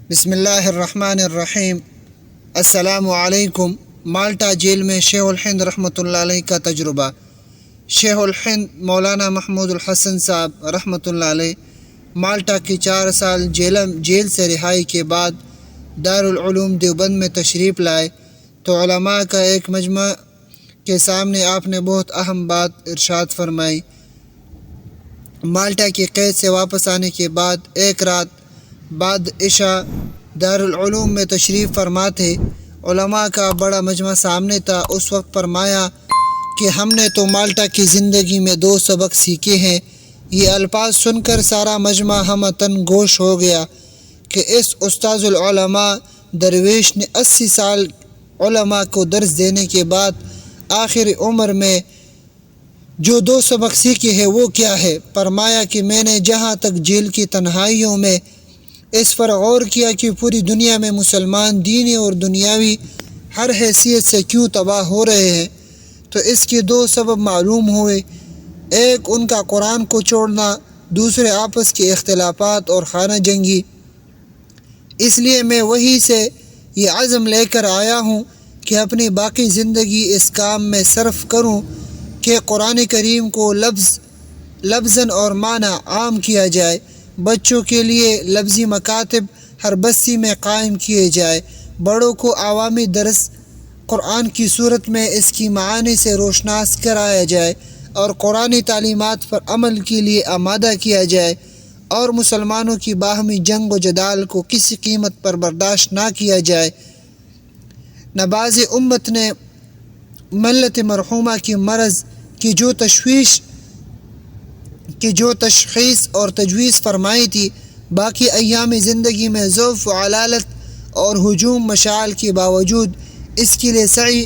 بسم اللہ الرحمن الرحیم۔ السلام علیکم۔ مالٹا جیل میں شیخ الہند رحمۃ اللہ علیہ کا تجربہ۔ شیخ الہند مولانا محمود الحسن صاحب رحمۃ اللہ علیہ مالٹا کی 4 سال جیل سے رہائی کے بعد دارالعلوم دیوبند میں تشریف لائے تو علماء کا ایک مجمع کے سامنے آپ نے بہت اہم بات ارشاد فرمائی۔ مالٹا کی قید سے واپس آنے کے بعد ایک رات بعد عشاء دارالعلوم میں تشریف فرما تھے۔ علماء کا بڑا مجمع سامنے تھا۔ اس وقت فرمایا کہ ہم نے تو مالٹا کی زندگی میں 2 سبق سیکھے ہیں۔ یہ الفاظ سن کر سارا مجمع ہمتاً گوش ہو گیا کہ اس استاذ العلماء درویش نے 80 سال علماء کو درس دینے کے بعد آخر عمر میں جو 2 سبق سیکھے ہیں وہ کیا ہے؟ فرمایا کہ میں نے جہاں تک جیل کی تنہائیوں میں اس پر غور کیا کہ پوری دنیا میں مسلمان دینی اور دنیاوی ہر حیثیت سے کیوں تباہ ہو رہے ہیں، تو اس کے 2 سبب معلوم ہوئے۔ ایک ان کا قرآن کو چھوڑنا، دوسرے آپس کے اختلافات اور خانہ جنگی۔ اس لیے میں وہی سے یہ عزم لے کر آیا ہوں کہ اپنی باقی زندگی اس کام میں صرف کروں کہ قرآن کریم کو لفظاً اور معنی عام کیا جائے، بچوں کے لیے لفظی مکاتب ہر بستی میں قائم کیے جائے، بڑوں کو عوامی درس قرآن کی صورت میں اس کی معانی سے روشناس کرایا جائے اور قرآنی تعلیمات پر عمل کے لیے آمادہ کیا جائے، اور مسلمانوں کی باہمی جنگ و جدال کو کسی قیمت پر برداشت نہ کیا جائے۔ نباز امت نے ملت مرحومہ کی مرض کی جو تشخیص اور تجویز فرمائی تھی، باقی ایام زندگی میں ضعف و علالت اور ہجوم مشاعل کے باوجود اس کے لیے سعی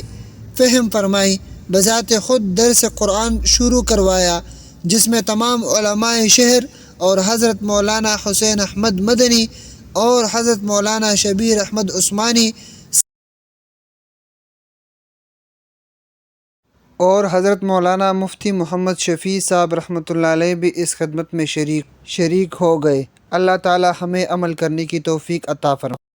فہم فرمائی۔ بذات خود درس قرآن شروع کروایا، جس میں تمام علماء شہر اور حضرت مولانا حسین احمد مدنی اور حضرت مولانا شبیر احمد عثمانی اور حضرت مولانا مفتی محمد شفیع صاحب رحمۃ اللہ علیہ بھی اس خدمت میں شریک ہو گئے۔ اللہ تعالی ہمیں عمل کرنے کی توفیق عطا فرمائے۔